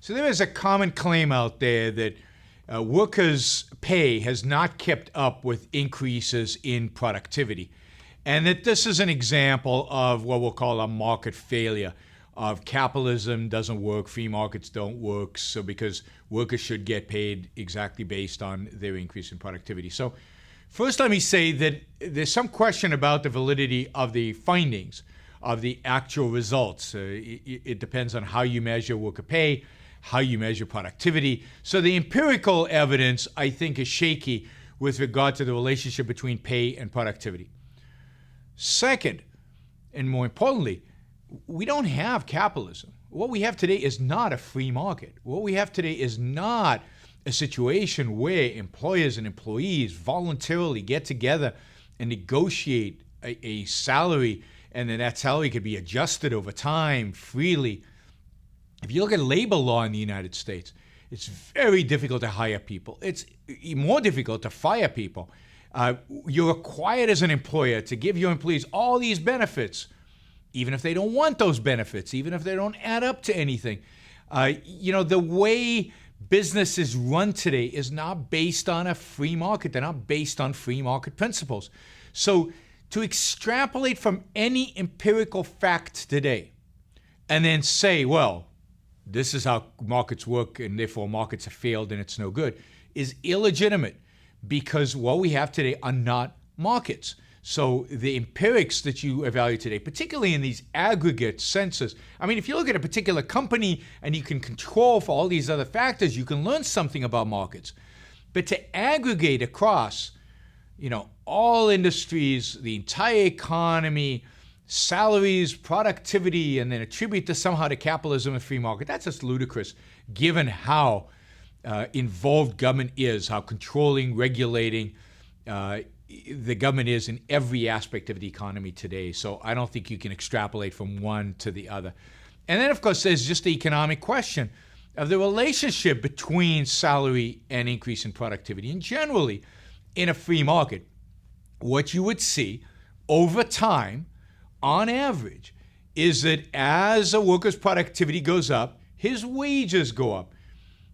So there is a common claim out there that workers' pay has not kept up with increases in productivity, and that this is an example of what we'll call a market failure. Of capitalism doesn't work, free markets don't work, so because workers should get paid exactly based on their increase in productivity. So first let me say that there's some question about the validity of the findings, of the actual results. It depends on how you measure worker pay, how you measure productivity. So the empirical evidence, I think, is shaky with regard to the relationship between pay and productivity. Second, and more importantly, we don't have capitalism. What we have today is not a free market. What we have today is not a situation where employers and employees voluntarily get together and negotiate a salary, and then that salary could be adjusted over time freely. If you look at labor law in the United States, it's very difficult to hire people. It's more difficult to fire people. You're required as an employer to give your employees all these benefits, even if they don't want those benefits, even if they don't add up to anything. The way business is run today is not based on a free market. They're not based on free market principles. So to extrapolate from any empirical fact today and then say, well, this is how markets work and therefore markets have failed and it's no good, is illegitimate, because what we have today are not markets. So the empirics that you evaluate today, particularly in these aggregate senses, I mean, if you look at a particular company and you can control for all these other factors, you can learn something about markets. But to aggregate across, all industries, the entire economy, salaries, productivity, and then attribute this somehow to capitalism and free market, that's just ludicrous, given how involved government is, how controlling, regulating the government is in every aspect of the economy today. So I don't think you can extrapolate from one to the other. And then, of course, there's just the economic question of the relationship between salary and increase in productivity. And generally, in a free market, what you would see over time, on average, is that as a worker's productivity goes up, his wages go up.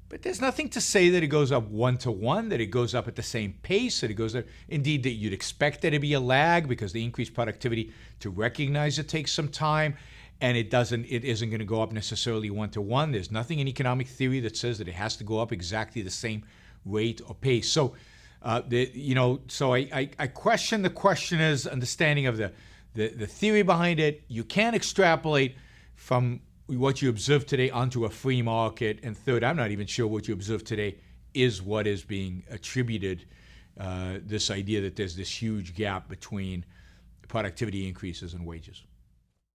But there's nothing to say that it goes up one-to-one, that it goes up at the same pace, that it goes up. Indeed, that you'd expect there to be a lag because the increased productivity, to recognize it takes some time, and it isn't going to go up necessarily one-to-one. There's nothing in economic theory that says that it has to go up exactly the same rate or pace. So, I question the questioner's understanding of the theory behind it. You can't extrapolate from what you observe today onto a free market. And third, I'm not even sure what you observe today is what is being attributed, this idea that there's this huge gap between productivity increases and wages.